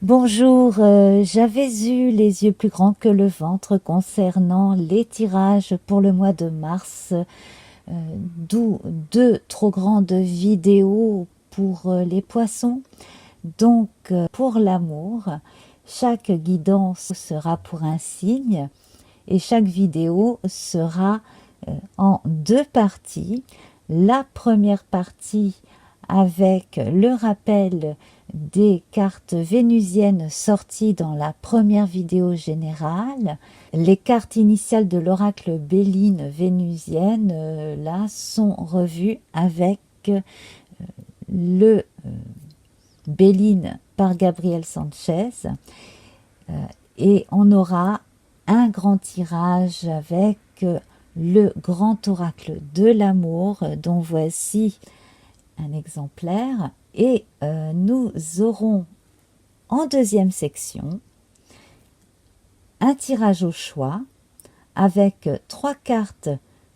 Bonjour, j'avais eu les yeux plus grands que le ventre concernant les tirages pour le mois de mars, d'où deux trop grandes vidéos pour les poissons. Donc, pour l'amour, chaque guidance sera pour un signe et chaque vidéo sera en deux parties. La première partie avec le rappel des cartes vénusiennes sorties dans la première vidéo générale. Les cartes initiales de l'oracle Béline vénusienne là sont revues avec le Béline par Gabriel Sanchez et on aura un grand tirage avec le grand oracle de l'amour dont voici un exemplaire et nous aurons en deuxième section un tirage au choix avec trois cartes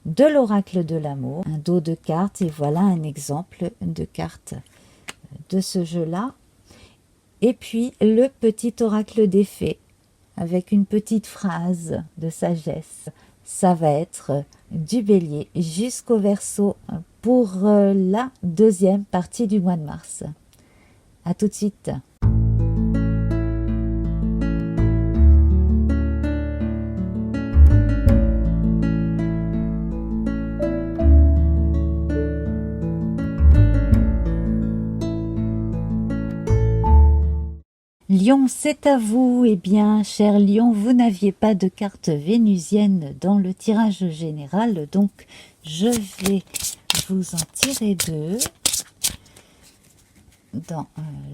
de l'oracle de l'amour, un dos de cartes et voilà un exemple de cartes de ce jeu-là. Et puis le petit oracle des fées avec une petite phrase de sagesse. Ça va être du bélier jusqu'au verseau pour la deuxième partie du mois de mars. À tout de suite. Lion, c'est à vous. Eh bien, cher Lion, vous n'aviez pas de carte vénusienne dans le tirage général, donc je vais vous en tirer deux. Dans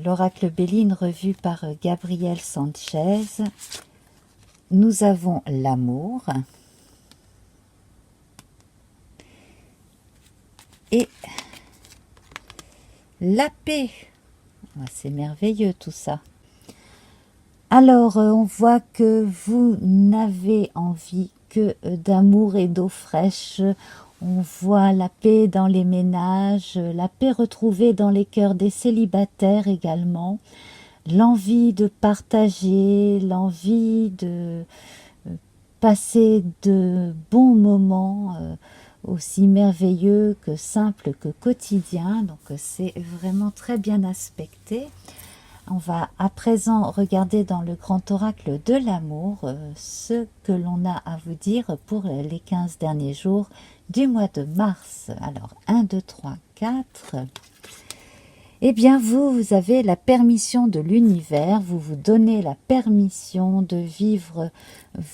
l'oracle Béline revu par Gabriel Sanchez, nous avons l'amour et la paix. C'est merveilleux tout ça. Alors, on voit que vous n'avez envie que d'amour et d'eau fraîche. On voit la paix dans les ménages, la paix retrouvée dans les cœurs des célibataires également. L'envie de partager, l'envie de passer de bons moments aussi merveilleux que simples que quotidiens. Donc, c'est vraiment très bien aspecté. On va à présent regarder dans le grand oracle de l'amour ce que l'on a à vous dire pour les 15 derniers jours du mois de mars. Alors 1, 2, 3, 4. Eh bien vous avez la permission de l'univers, vous vous donnez la permission de vivre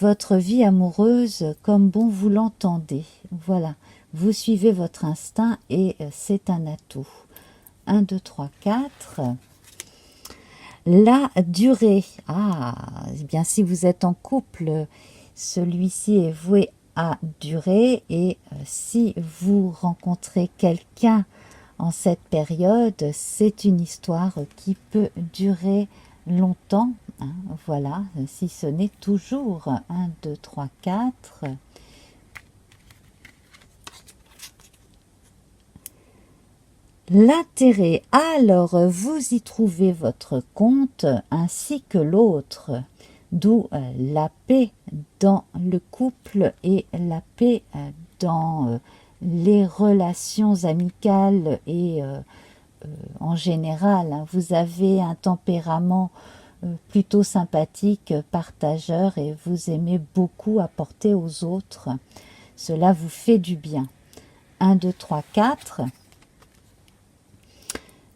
votre vie amoureuse comme bon vous l'entendez. Voilà, vous suivez votre instinct et c'est un atout. 1, 2, 3, 4. La durée. Eh bien si vous êtes en couple, celui-ci est voué à durer et si vous rencontrez quelqu'un en cette période, c'est une histoire qui peut durer longtemps. Voilà, si ce n'est toujours. 1, 2, 3, 4. L'intérêt, alors vous y trouvez votre compte ainsi que l'autre, d'où la paix dans le couple et la paix dans les relations amicales et en général. Vous avez un tempérament plutôt sympathique, partageur et vous aimez beaucoup apporter aux autres. Cela vous fait du bien. 1, 2, 3, 4.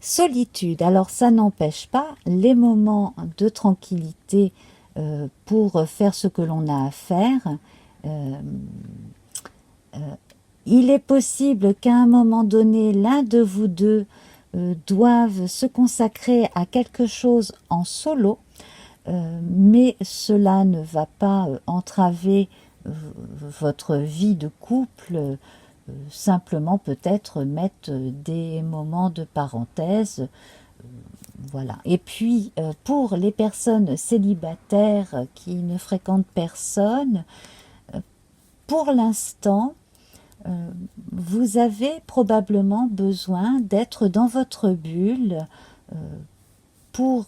Solitude, alors ça n'empêche pas les moments de tranquillité pour faire ce que l'on a à faire. Il est possible qu'à un moment donné, l'un de vous deux doive se consacrer à quelque chose en solo, mais cela ne va pas entraver votre vie de couple. Simplement peut-être mettre des moments de parenthèse, voilà. Et puis pour les personnes célibataires qui ne fréquentent personne, pour l'instant vous avez probablement besoin d'être dans votre bulle pour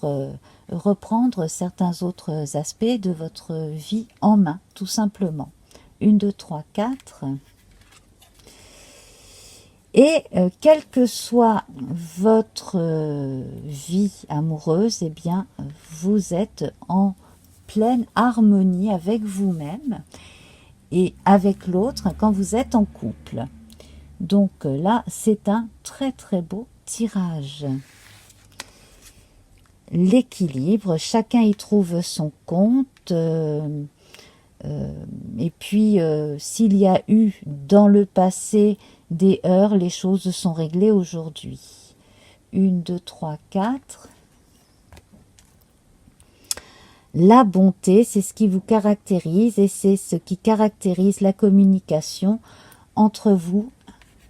reprendre certains autres aspects de votre vie en main, tout simplement. 1, 2, 3, 4. Et quelle que soit votre vie amoureuse, eh bien, vous êtes en pleine harmonie avec vous-même et avec l'autre quand vous êtes en couple. Donc là, c'est un très très beau tirage. L'équilibre, chacun y trouve son compte. Et puis, s'il y a eu dans le passé des heurts, les choses sont réglées aujourd'hui. 1, 2, 3, 4. La bonté, c'est ce qui vous caractérise et c'est ce qui caractérise la communication entre vous.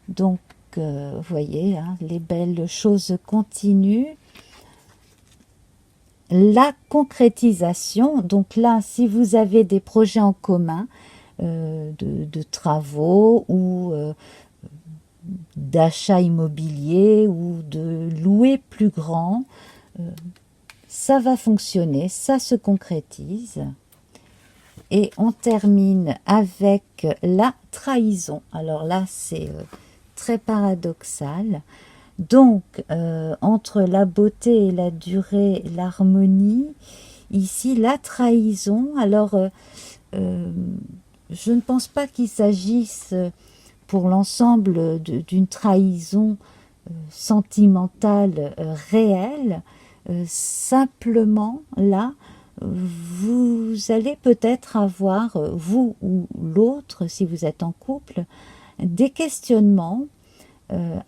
Donc, vous voyez, hein, les belles choses continuent. La concrétisation, donc là, si vous avez des projets en commun, de travaux ou d'achat immobilier ou de louer plus grand, ça va fonctionner, ça se concrétise. Et on termine avec la trahison. Alors là, c'est très paradoxal. Donc, entre la beauté et la durée, l'harmonie, ici, la trahison, alors, je ne pense pas qu'il s'agisse pour l'ensemble d'une trahison sentimentale réelle, simplement, là, vous allez peut-être avoir, vous ou l'autre, si vous êtes en couple, des questionnements,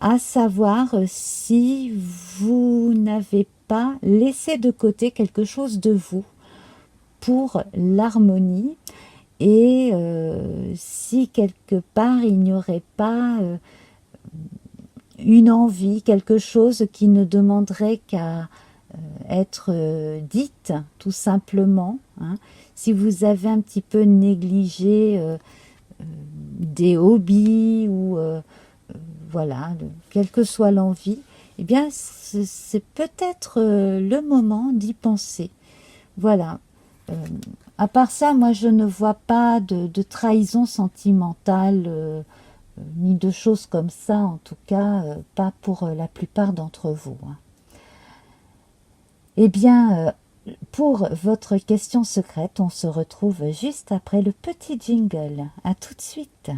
à savoir si vous n'avez pas laissé de côté quelque chose de vous pour l'harmonie et si quelque part il n'y aurait pas une envie, quelque chose qui ne demanderait qu'à être dite tout simplement, hein. Si vous avez un petit peu négligé des hobbies ou voilà, quelle que soit l'envie, eh bien, c'est peut-être le moment d'y penser. Voilà. À part ça, moi, je ne vois pas de trahison sentimentale, ni de choses comme ça, en tout cas, pas pour la plupart d'entre vous, hein. Eh bien, pour votre question secrète, on se retrouve juste après le petit jingle. À tout de suite.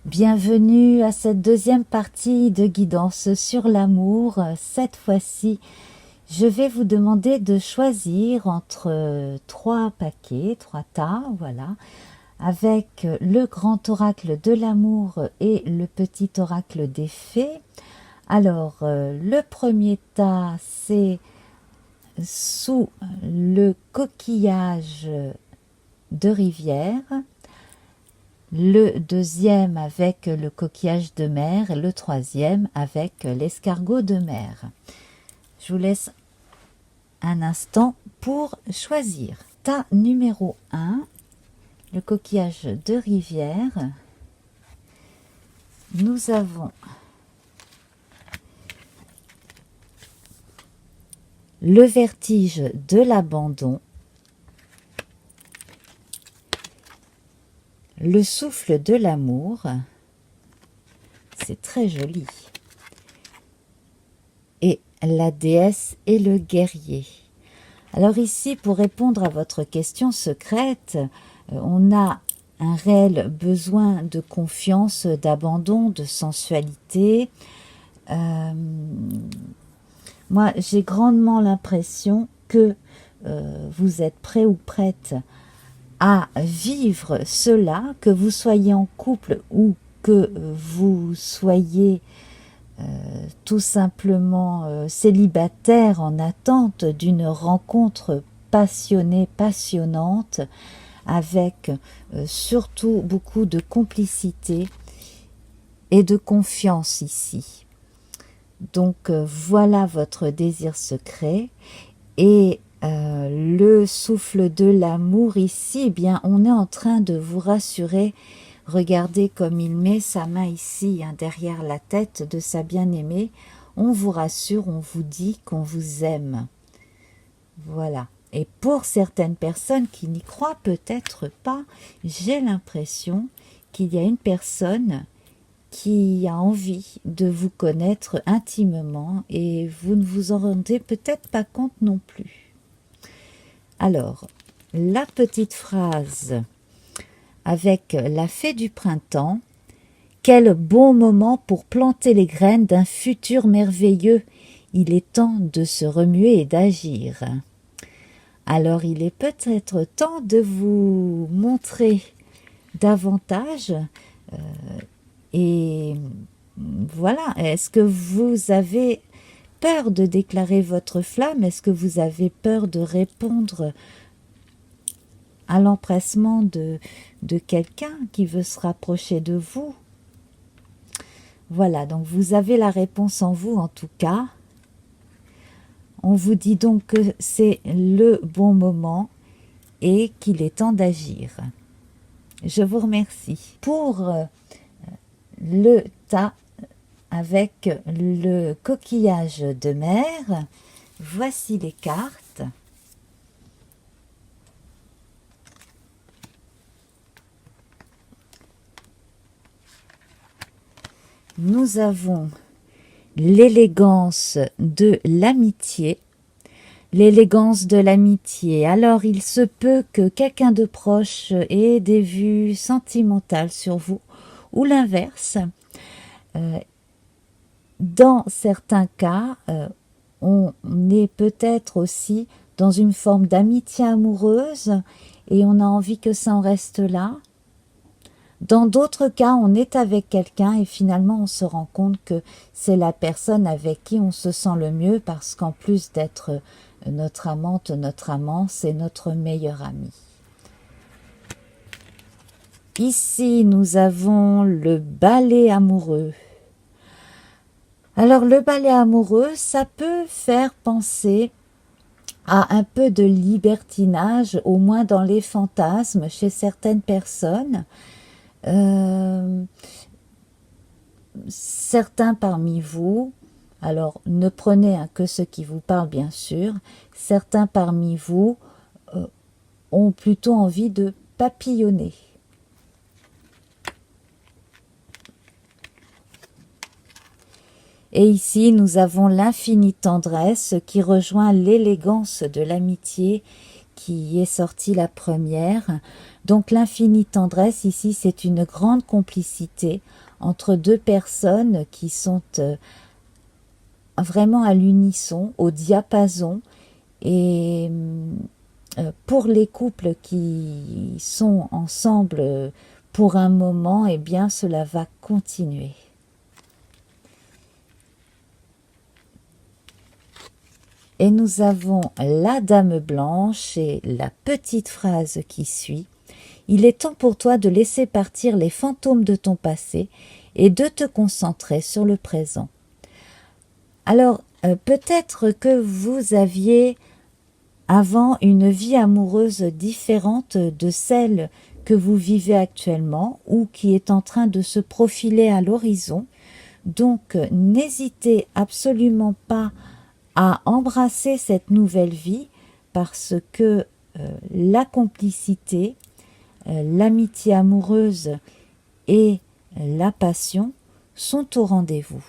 Bienvenue à cette deuxième partie de guidance sur l'amour. Cette fois-ci, je vais vous demander de choisir entre 3 paquets, 3 tas, voilà, avec le grand oracle de l'amour et le petit oracle des fées. Alors, le premier tas, c'est sous le coquillage de rivière. Le deuxième avec le coquillage de mer et le troisième avec l'escargot de mer. Je vous laisse un instant pour choisir. Tas numéro 1, le coquillage de rivière. Nous avons le vertige de l'abandon, le souffle de l'amour, c'est très joli, et la déesse et le guerrier. Alors ici, pour répondre à votre question secrète, on a un réel besoin de confiance, d'abandon, de sensualité. Moi, j'ai grandement l'impression que vous êtes prêt ou prête à vivre cela, que vous soyez en couple ou que vous soyez tout simplement célibataire en attente d'une rencontre passionnée, passionnante, avec surtout beaucoup de complicité et de confiance ici. Donc voilà votre désir secret et le souffle de l'amour ici, eh bien on est en train de vous rassurer Regardez comme il met sa main ici, hein, derrière la tête de sa bien-aimée. On vous rassure, on vous dit qu'on vous aime. Voilà. Et pour certaines personnes qui n'y croient peut-être pas, j'ai l'impression qu'il y a une personne qui a envie de vous connaître intimement et vous ne vous en rendez peut-être pas compte non plus. Alors, la petite phrase avec la fée du printemps. Quel bon moment pour planter les graines d'un futur merveilleux. Il est temps de se remuer et d'agir. Alors il est peut-être temps de vous montrer davantage et voilà, est-ce que vous avez peur de déclarer votre flamme? Est-ce que vous avez peur de répondre à l'empressement de quelqu'un qui veut se rapprocher de vous? Voilà, donc vous avez la réponse en vous en tout cas. On vous dit donc que c'est le bon moment et qu'il est temps d'agir. Je vous remercie. Pour le tas avec le coquillage de mer, voici les cartes. Nous avons l'élégance de l'amitié. L'élégance de l'amitié. Alors, il se peut que quelqu'un de proche ait des vues sentimentales sur vous, ou l'inverse. Dans certains cas, on est peut-être aussi dans une forme d'amitié amoureuse et on a envie que ça en reste là. Dans d'autres cas, on est avec quelqu'un et finalement on se rend compte que c'est la personne avec qui on se sent le mieux parce qu'en plus d'être notre amante, notre amant, c'est notre meilleur ami. Ici, nous avons le balai amoureux. Alors le balai amoureux, ça peut faire penser à un peu de libertinage, au moins dans les fantasmes chez certaines personnes. Certains parmi vous, alors ne prenez que ce qui vous parle bien sûr, certains parmi vous ont plutôt envie de papillonner. Et ici, nous avons l'infinie tendresse qui rejoint l'élégance de l'amitié qui est sortie la première. Donc l'infinie tendresse, ici, c'est une grande complicité entre deux personnes qui sont vraiment à l'unisson, au diapason. Et pour les couples qui sont ensemble pour un moment, eh bien, cela va continuer. Et nous avons la dame blanche et la petite phrase qui suit. Il est temps pour toi de laisser partir les fantômes de ton passé et de te concentrer sur le présent. Alors, peut-être que vous aviez avant une vie amoureuse différente de celle que vous vivez actuellement ou qui est en train de se profiler à l'horizon. Donc, n'hésitez absolument pas à embrasser cette nouvelle vie parce que la complicité, l'amitié amoureuse et la passion sont au rendez-vous.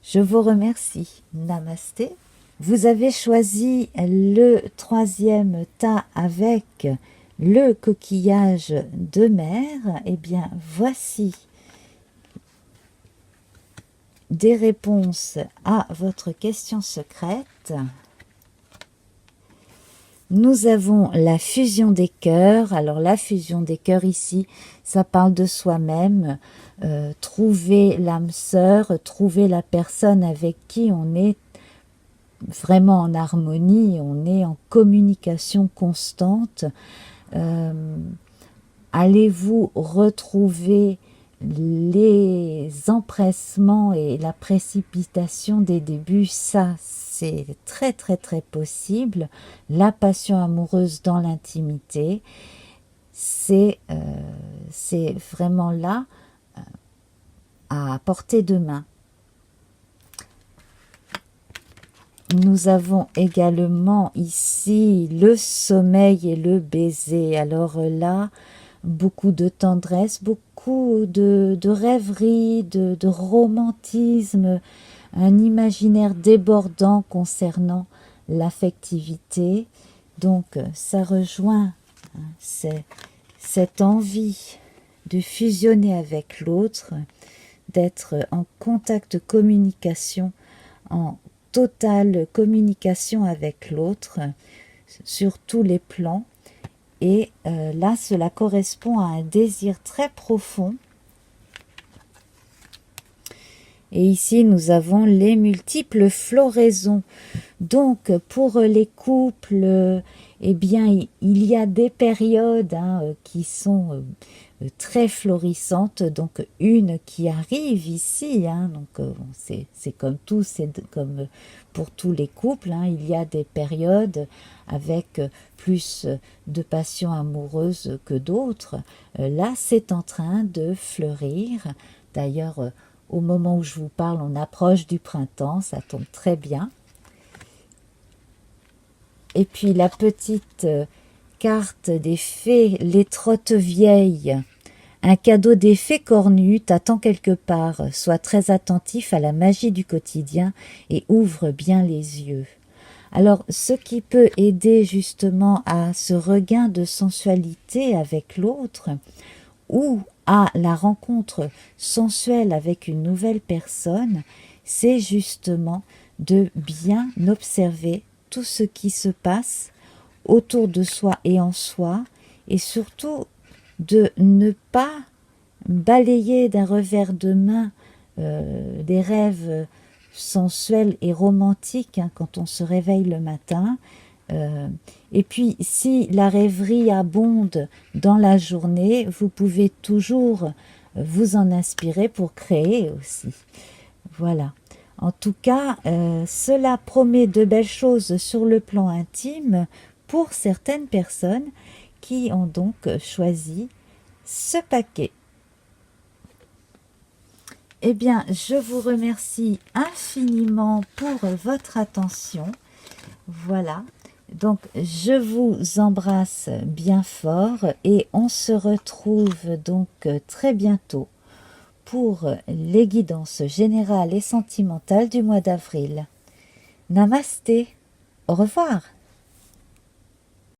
Je vous remercie. Namasté. Vous avez choisi le troisième tas avec le coquillage de mer. Eh bien, voici des réponses à votre question secrète. Nous avons la fusion des cœurs. Alors la fusion des cœurs ici, ça parle de soi-même. Trouver l'âme sœur, trouver la personne avec qui on est vraiment en harmonie, on est en communication constante. Allez-vous retrouver les empressements et la précipitation des débuts? Ça, c'est très très très possible. La passion amoureuse dans l'intimité. c'est vraiment là, à portée de main. Nous avons également ici le sommeil et le baiser. Alors là, beaucoup de tendresse, beaucoup de rêverie, de romantisme, un imaginaire débordant concernant l'affectivité. Donc ça rejoint cette envie de fusionner avec l'autre, d'être en contact communication, en totale communication avec l'autre sur tous les plans. Et là, cela correspond à un désir très profond. Et ici, nous avons les multiples floraisons. Donc, pour les couples, eh bien, il y a des périodes qui sont très florissantes. Donc, une qui arrive ici. Donc, c'est comme tout, c'est comme pour tous les couples. Il y a des périodes avec plus de passion amoureuse que d'autres. Là, c'est en train de fleurir. D'ailleurs, au moment où je vous parle, on approche du printemps, ça tombe très bien. Et puis la petite carte des fées, les trottes vieilles. Un cadeau des fées cornues t'attend quelque part. Sois très attentif à la magie du quotidien et ouvre bien les yeux. Alors, ce qui peut aider justement à ce regain de sensualité avec l'autre, ou à la rencontre sensuelle avec une nouvelle personne, c'est justement de bien observer tout ce qui se passe autour de soi et en soi, et surtout de ne pas balayer d'un revers de main des rêves sensuels et romantiques quand on se réveille le matin. Et puis, si la rêverie abonde dans la journée, vous pouvez toujours vous en inspirer pour créer aussi. Voilà. En tout cas, cela promet de belles choses sur le plan intime pour certaines personnes qui ont donc choisi ce paquet. Eh bien, je vous remercie infiniment pour votre attention. Voilà. Donc, je vous embrasse bien fort et on se retrouve donc très bientôt pour les guidances générales et sentimentales du mois d'avril. Namasté, au revoir.